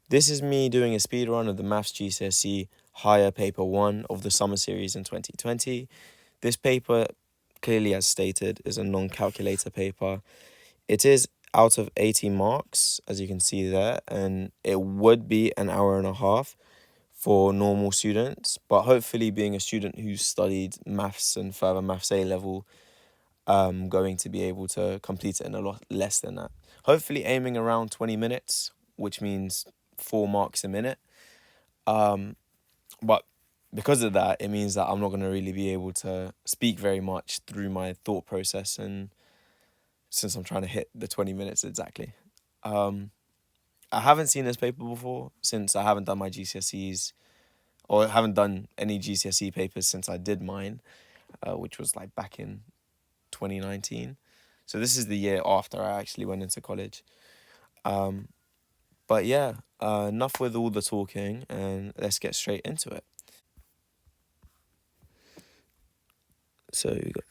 This is me doing a speed run of the Maths GCSE Higher Paper 1 of the summer series in 2020. This paper, clearly as stated, is a non-calculator paper. It is out of 80 marks, as you can see there, and it would be an hour and a half for normal students, but hopefully being a student who's studied maths and further maths A level, going to be able to complete it in a lot less than that. Hopefully aiming around 20 minutes, which means 4 marks a minute. But because of that, it means that I'm not going to really be able to speak very much through my thought process, and since I'm trying to hit the 20 minutes exactly. I haven't seen this paper before since I haven't done my GCSEs, or haven't done any GCSE papers since I did mine, which was like back in 2019. So this is the year after I actually went into college. Um, but yeah, enough with all the talking, and let's get straight into it. So we got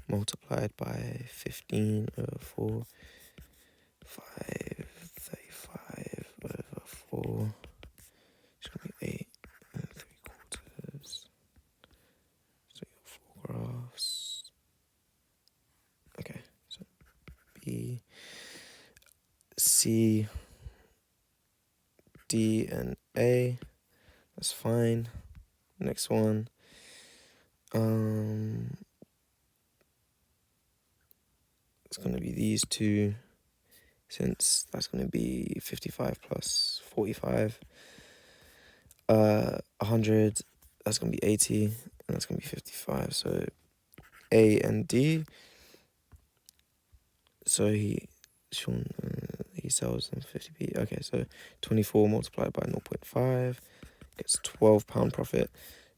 multiplied by 15 over 4, 5, 35 over 4. It's going to be 8 and 3/4. So we got 4 graphs. Okay, so B, C, D, and A. That's fine. Next one. It's going to be these two, since that's going to be 55 plus 45. 100, that's going to be 80, and that's going to be 55. So A and D. So he sells them 50p. Okay, so 24 multiplied by 0.5 gets £12 profit,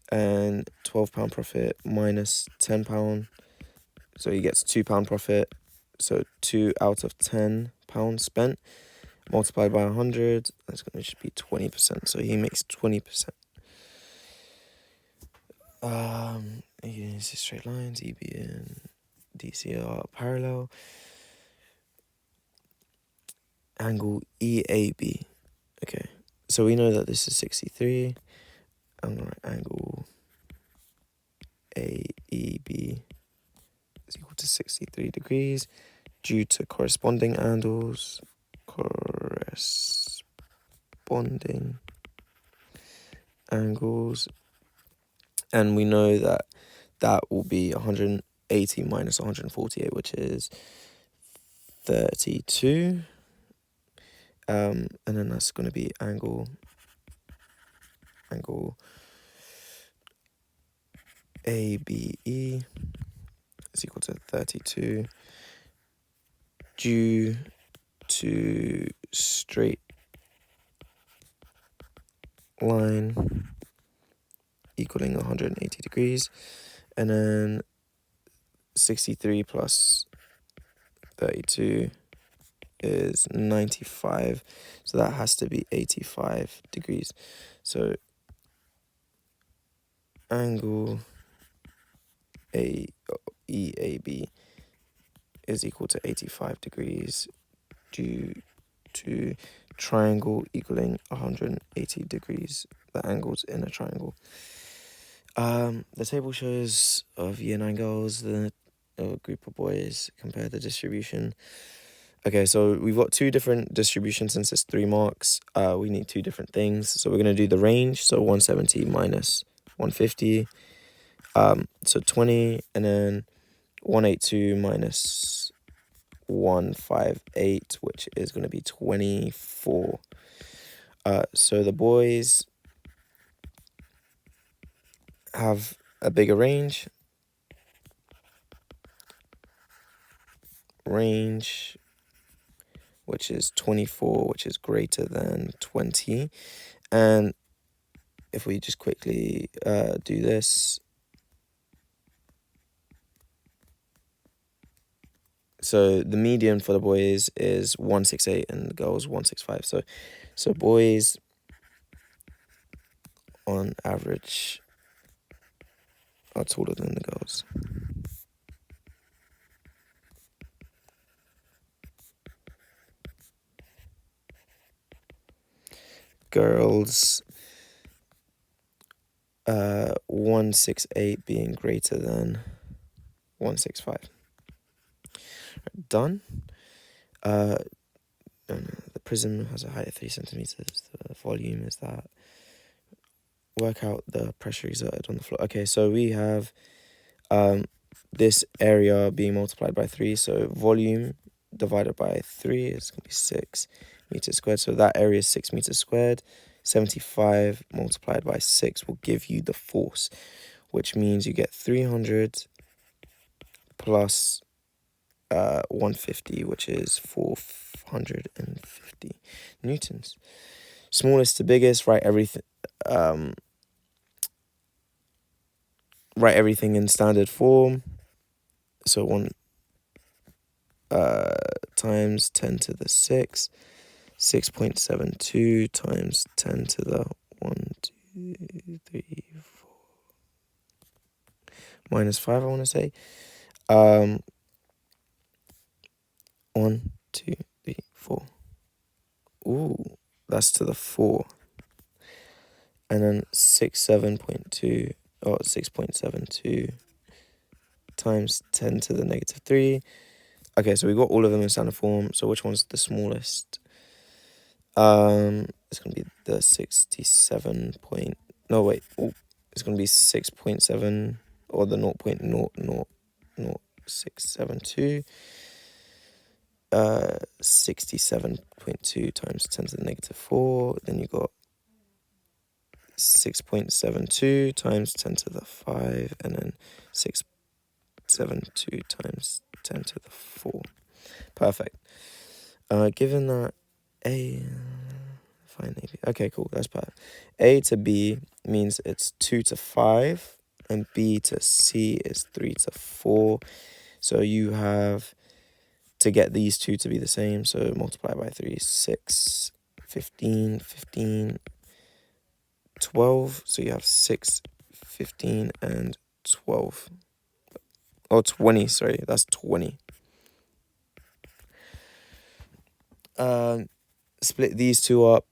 and £12 profit minus £10. So he gets £2 profit. So 2 out of £10 spent multiplied by 100. That's going to just be 20%. So he makes 20%. These straight lines, EB and DC are parallel. Angle EAB. Okay, so we know that this is 63. I'm going to write angle AEB is equal to 63 degrees due to corresponding angles. Corresponding angles. And we know that that will be 180 minus 148, which is 32. And then that's going to be angle ABE is equal to 32 due to straight line equaling 180 degrees. And then 63 plus 32 is 95. So that has to be 85 degrees. So angle EAB is equal to 85 degrees due to triangle equaling 180 degrees. The angles in a triangle. The table shows of year 9 girls, the group of boys, compare the distribution. Okay, so we've got two different distributions since it's 3 marks. We need two different things. So we're going to do the range. So 170 minus 150. So 20, and then 182 minus 158, which is going to be 24. So the boys have a bigger range. Which is 24, which is greater than 20. And if we just quickly do this, so the median for the boys is 168 and the girls 165. So boys on average are taller than the girls. Girls 168 being greater than 165. Done. The prism has a height of 3 centimeters. The volume is that. Work out the pressure exerted on the floor. Okay, so we have this area being multiplied by 3. So volume divided by 3 is going to be 6 meters squared. So that area is 6 meters squared. 75 multiplied by 6 will give you the force, which means you get 300 plus 150, which is 450 newtons. Smallest to biggest, write everything in standard form. So 1 times 10 to the 6, 6.72 times 10 to the 1, 2, 3, 4, minus 5, I want to say. 1, 2, 3, 4. Ooh, that's to the 4. And then 6.72 times 10 to the negative 3. Okay, so we got all of them in standard form. So which one's the smallest? It's going to be the 67 point... No, wait. Ooh, it's going to be 6.7 or the 0.00672. 67.2 times 10 to the negative 4. Then you got 6.72 times 10 to the 5. And then 6.72 times 10 to the 4. Perfect. Given that A... Fine, maybe. Okay, cool. That's perfect. A to B means it's 2 to 5. And B to C is 3 to 4. So you have to get these two to be the same. So multiply by 3, 6, 15, 15, 12. So you have 6, 15, and 12. Oh, 20, sorry. That's 20. Split these two up.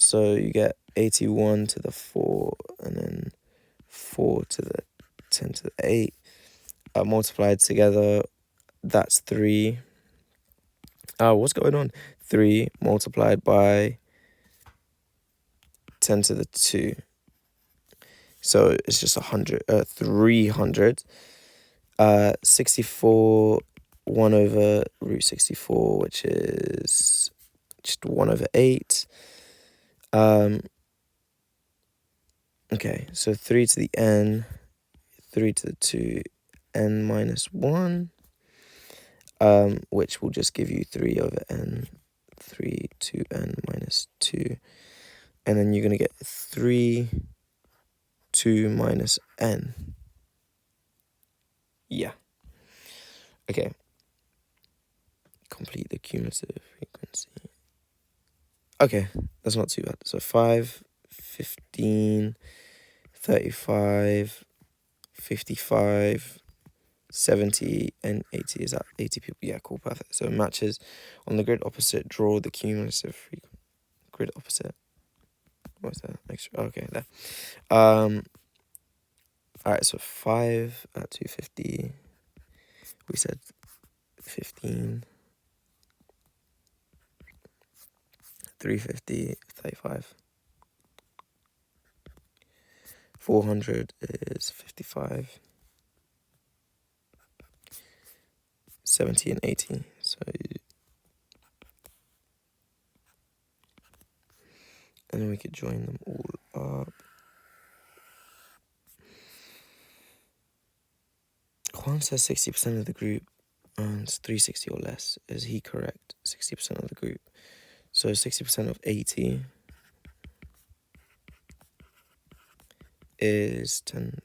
So you get 81 to the 4 and then 4 to the 10 to the 8. Multiplied together, that's 3. What's going on? 3 multiplied by 10 to the 2. So it's just 300. 64, 1 over root 64, which is just 1 over 8. Okay, so 3 to the n, 3 to the 2, n minus 1, which will just give you 3 over n, 3 to n minus 2. And then you're going to get 3, 2 minus n. Yeah. Okay. Complete the cumulative frequency. Okay, that's not too bad. So 5, 15, 35, 55, 70, and 80. Is that 80 people? Yeah, cool, perfect. So it matches. On the grid opposite, draw the cumulative frequency. Grid opposite. What's that? Extra. Okay, there. Alright, so 5 at 250. We said 15. 350, 35. 400 is 55. 70 and 80. So, and then we could join them all up. Juan says 60% of the group earns 360 or less. Is he correct? 60% of the group. So 60% of 80 is 10,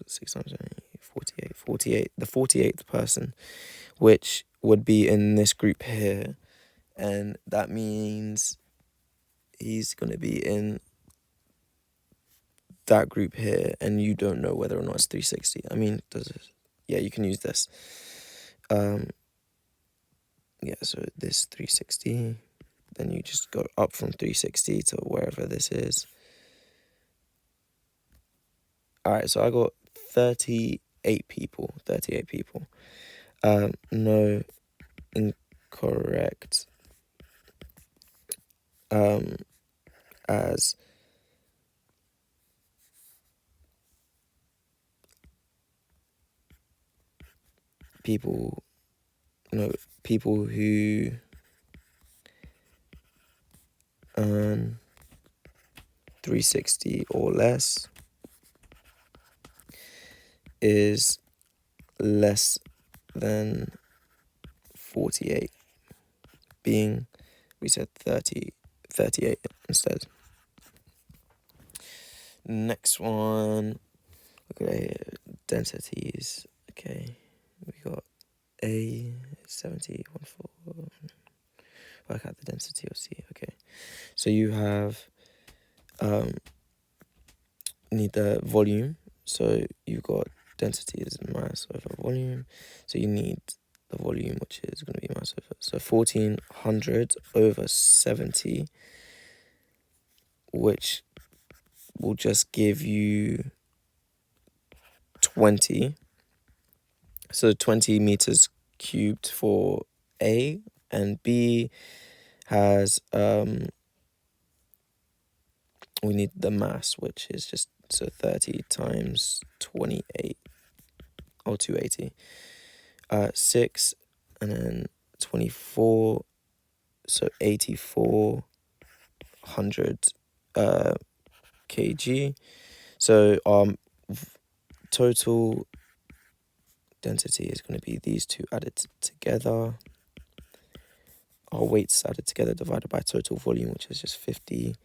6 times 48. 48. The 48th person, which would be in this group here. And that means he's going to be in that group here and you don't know whether or not it's 360. I mean, yeah, you can use this. Yeah, so this 360, then you just go up from 360 to wherever this is. All right, so I got 38 people. No, incorrect. As people who earn 360 or less is less than 48, being, we said 38 instead. Next one, okay, densities. Okay, we got A 70.14. Work out the density of C. Okay, so you have need the volume. So you've got density is mass over volume. So you need the volume, which is going to be mass over. So 1400 over 70, which will just give you 20. So 20 meters cubed for A, and B has we need the mass, which is just 30 times 28 or 280. 6 and then 24, so 8400 kg. So total density is going to be these two added together. Our weights added together divided by total volume, which is just 50.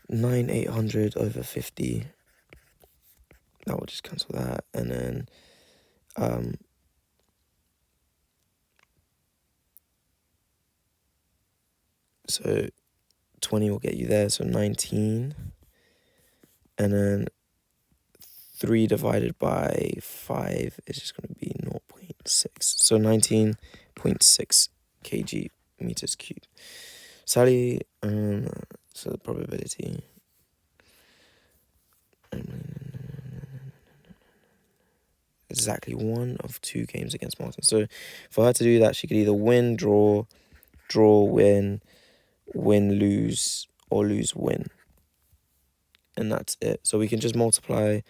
9,800 over 50. That will just cancel that. And then so 20 will get you there, so 19. And then 3 divided by 5 is just going to be 0.6. So 19.6 kg meters cubed. Sally, so the probability. Exactly 1 of 2 games against Martin. So for her to do that, she could either win, draw, win, lose, or lose, win. And that's it. So we can just multiply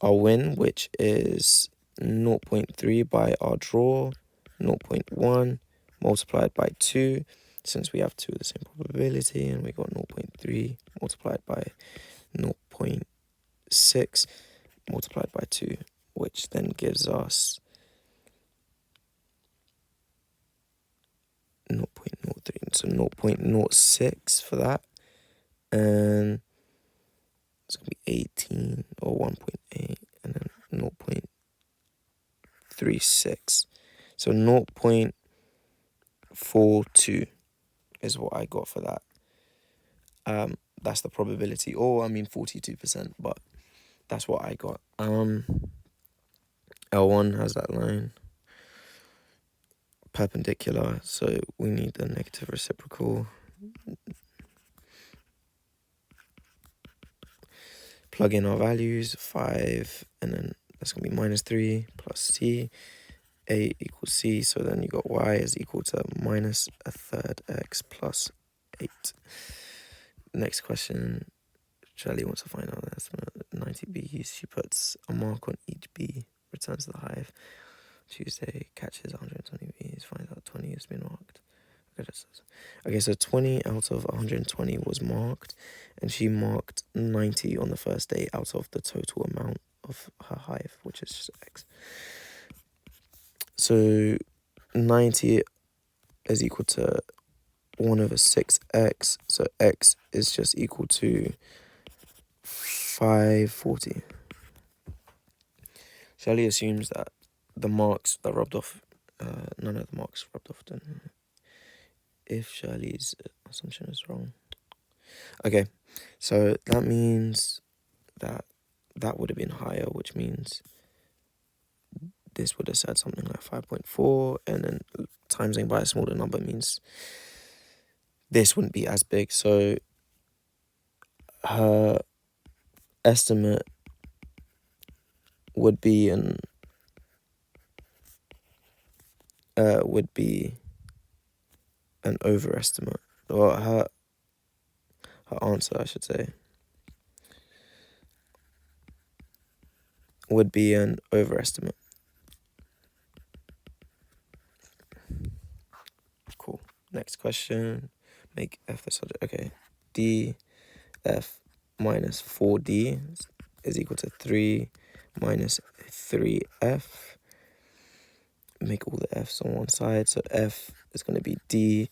our win, which is 0.3, by our draw, 0.1, multiplied by 2, since we have 2 of the same probability, and we got 0.3 multiplied by 0.6 multiplied by 2, which then gives us 0.03. So 0.06 for that. And it's going to be 18 or 1.8, and then 0.36. So 0.42 is what I got for that. That's the probability, or 42%, but that's what I got. L1 has that line perpendicular, so we need the negative reciprocal. Plug in our values, 5, and then that's going to be minus 3 plus C. A equals C, so then you got Y is equal to minus a third X plus 8. Next question, Charlie wants to find out the estimate of 90 bees. She puts a mark on each bee, returns to the hive. Tuesday, catches 120 bees, finds out 20 has been marked. Okay, so 20 out of 120 was marked, and she marked 90 on the first day out of the total amount of her hive, which is just X. So 90 is equal to 1 over 6x, so x is just equal to 540. Shelley assumes that the marks that rubbed off, none of the marks rubbed off. Then, if Shirley's assumption is wrong, Okay, so that means that would have been higher, which means this would have said something like 5.4, and then timesing by a smaller number means this wouldn't be as big. So her estimate would be an overestimate, or her answer, I should say, would be an overestimate. Cool. Next question. Make f the subject. Okay. df minus 4d is equal to 3 minus 3f. Make all the f's on one side. So f is going to be d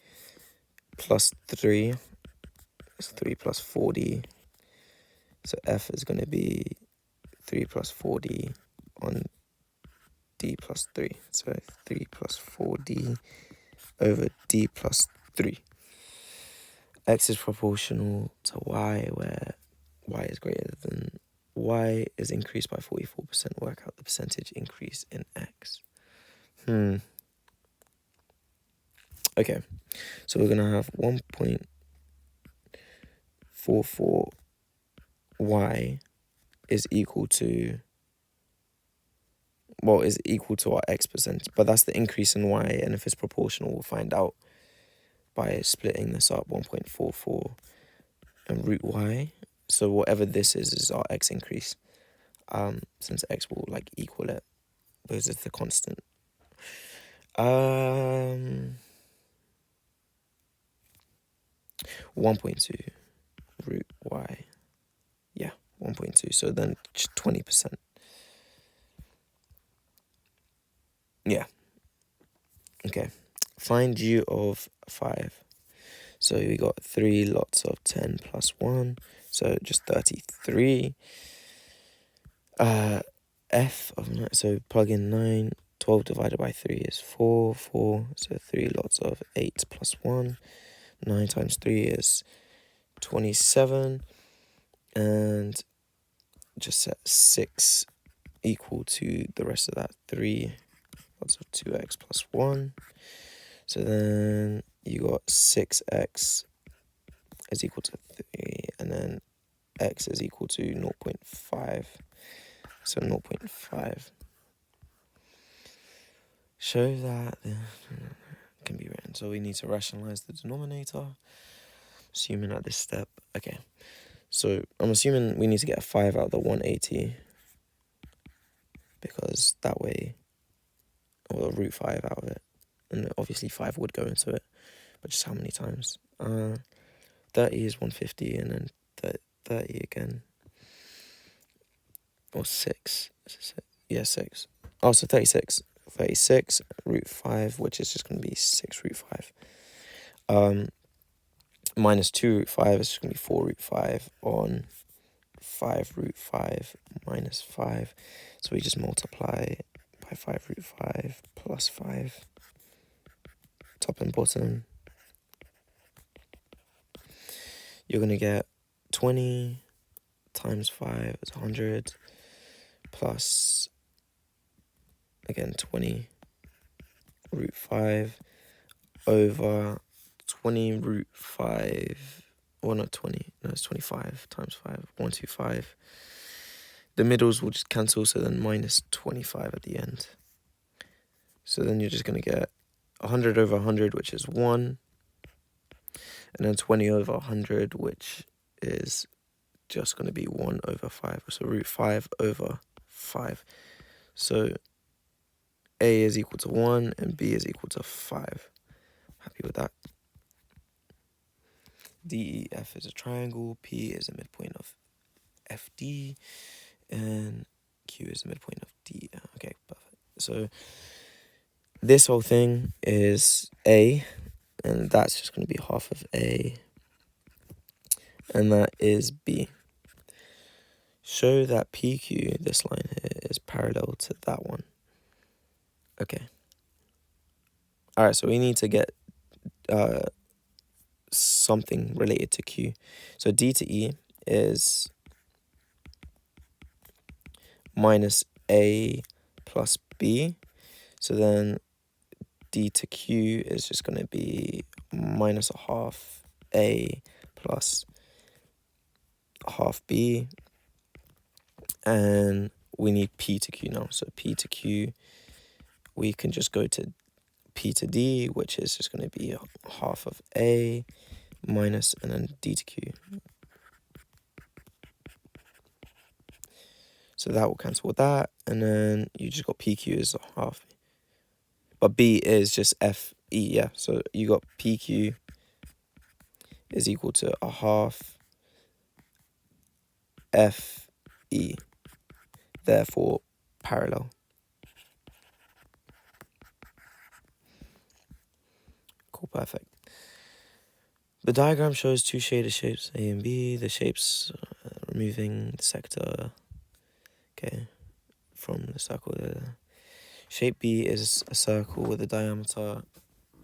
plus 3. It's 3 plus 4d. So f is going to be 3 plus 4d on d plus 3. So 3 plus 4d over d plus 3. X is proportional to y, where y is greater than y is increased by 44%. Work out the percentage increase in x. Okay, so we're going to have 1.44 y is equal to, is equal to our x percent, but that's the increase in y, and if it's proportional, we'll find out by splitting this up. 1.44 and root y, so whatever this is our x increase, since x will like equal it because it's the constant. 1.2 root y, 1.2, so then 20%. Yeah. Okay. Find u of 5. So we got 3 lots of 10 plus 1. So just 33. F of 9. So plug in 9. 12 divided by 3 is 4. 4. So 3 lots of 8 plus 1. 9 times 3 is 27. And just set 6 equal to the rest of that. 3 lots of 2x plus 1. So then you got 6x is equal to 3, and then x is equal to 0.5. So 0.5. Show that can be written. So we need to rationalize the denominator, assuming at this step. Okay, so I'm assuming we need to get a 5 out of the 180, because that way, or root 5 out of it, and obviously 5 would go into it, but just how many times? 30 is 150, and then 30 again, or 6. Yeah, 6. Oh, so 36. 36 root 5, which is just going to be 6 root 5. Minus 2 root 5 is just going to be 4 root 5 on 5 root 5 minus 5. So we just multiply by 5 root 5 plus 5. Top and bottom. You're going to get 20 times 5 is 100 plus, again, 20 root 5 over 20 root 5, or not 20, no, it's 25 times 5, 125. The middles will just cancel, so then minus 25 at the end. So then you're just going to get 100 over 100, which is 1, and then 20 over 100, which is just going to be 1 over 5, so root 5 over 5. So A is equal to 1 and B is equal to 5. Happy with that. DEF is a triangle, P is a midpoint of FD, and Q is the midpoint of D. Okay, perfect. So this whole thing is A, and that's just going to be half of A, and that is B. Show that PQ, this line here, is parallel to that one. Okay. Alright, so we need to get something related to Q. So D to E is minus A plus B. So then D to Q is just going to be minus a half A plus a half B. And we need P to Q now. So P to Q, we can just go to P to D, which is just going to be half of A minus, and then D to Q. So that will cancel with that, and then you just got PQ as a half. But B is just FE, yeah. So you got PQ is equal to a half FE, therefore parallel. Cool, perfect. The diagram shows two shaded shapes, A and B. The shapes removing the sector, okay, from the circle. Shape B is a circle with a diameter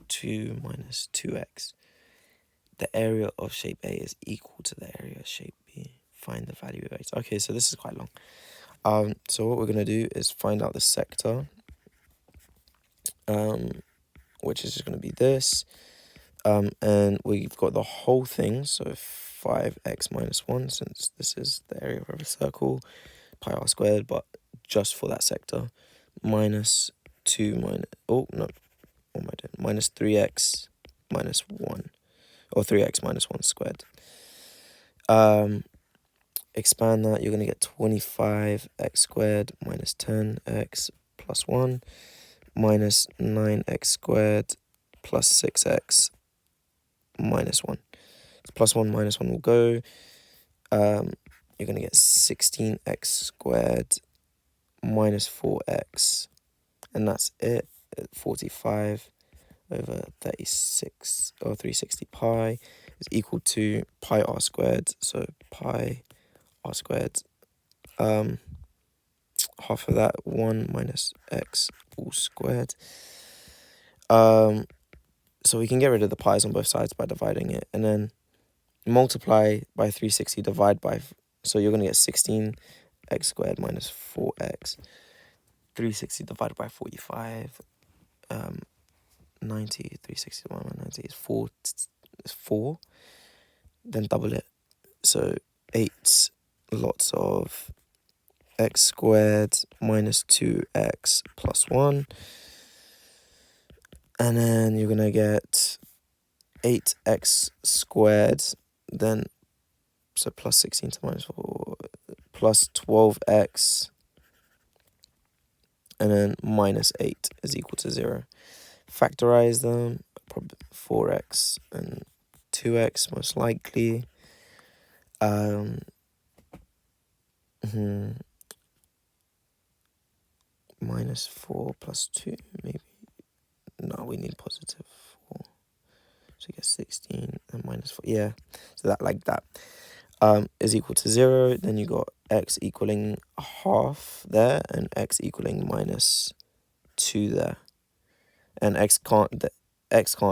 2 minus 2x. The area of shape A is equal to the area of shape B. Find the value of x. Okay, so this is quite long. So what we're going to do is find out the sector, which is just going to be this. And we've got the whole thing, so 5x minus 1, since this is the area of a circle, pi r squared, but just for that sector, minus 2 minus, oh, no, what am I doing? Minus 3x minus 1, or 3x minus 1 squared. Expand that, you're going to get 25x squared minus 10x plus 1 minus 9x squared plus 6x minus 1. So plus 1 minus 1 will go. You're going to get 16x squared minus 4x. And that's it. 45 over 36 or 360 pi is equal to pi r squared. So pi r squared. Half of that, 1 minus x all squared. So we can get rid of the pi's on both sides by dividing it, and then multiply by 360, divide by, so you're going to get 16x squared minus 4x. 360 divided by 45, 90, 360 divided by 90 is 4. Then double it. So 8 lots of x squared minus 2x plus 1. And then you're going to get 8x squared, then, so plus 16 to minus 4, plus 12x, and then minus 8 is equal to 0. Factorize them, probably 4x and 2x most likely. Minus 4 plus 2, maybe. No, we need positive 4. So you get 16 and minus 4. Yeah, so that like that is equal to 0. Then you got x equaling a half there, and x equaling minus 2 there. And x can't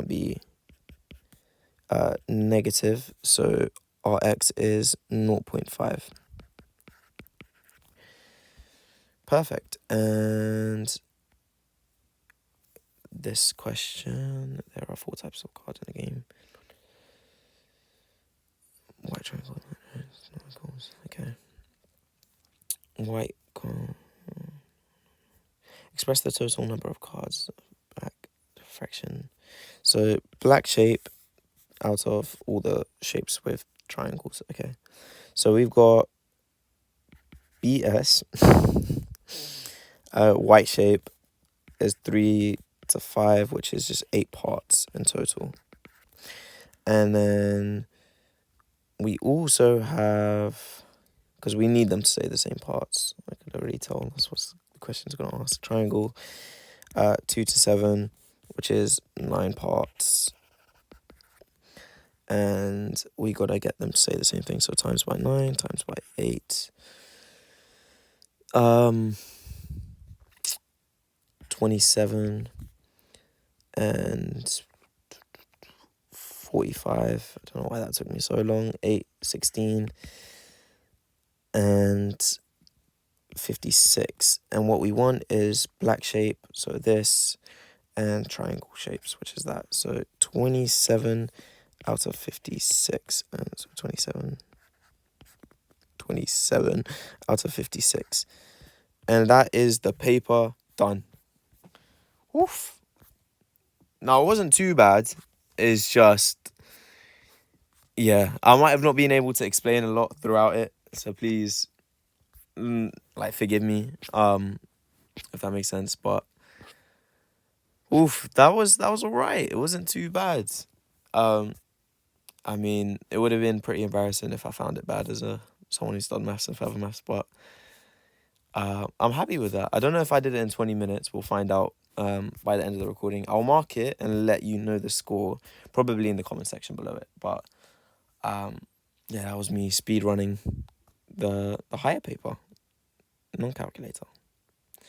be negative, so our x is 0.5. Perfect. And this question, there are 4 types of cards in the game. White triangle, okay. White card. Express the total number of cards. Black fraction. So black shape out of all the shapes with triangles. Okay. So we've got BS. White shape is 3 to 5, which is just 8 parts in total. And then we also have, because we need them to say the same parts. I could already tell that's what the question's going to ask. Triangle, 2 to 7, which is 9 parts. And we got to get them to say the same thing. So times by 9, times by 8. 27 and 45. I don't know why that took me so long. 8, 16, and 56. And what we want is black shape, so this, and triangle shapes, which is that. So 27 out of 56. And so 27 out of 56. And that is the paper done. Oof. Now, it wasn't too bad. It's just, yeah, I might have not been able to explain a lot throughout it. So please, forgive me, if that makes sense. But, oof, that was all right. It wasn't too bad. I mean, it would have been pretty embarrassing if I found it bad as someone who's done maths and further maths, but I'm happy with that. I don't know if I did it in 20 minutes. We'll find out by the end of the recording. I'll mark it and let you know the score, probably in the comment section below it. But yeah, that was me speed running the higher paper, non-calculator.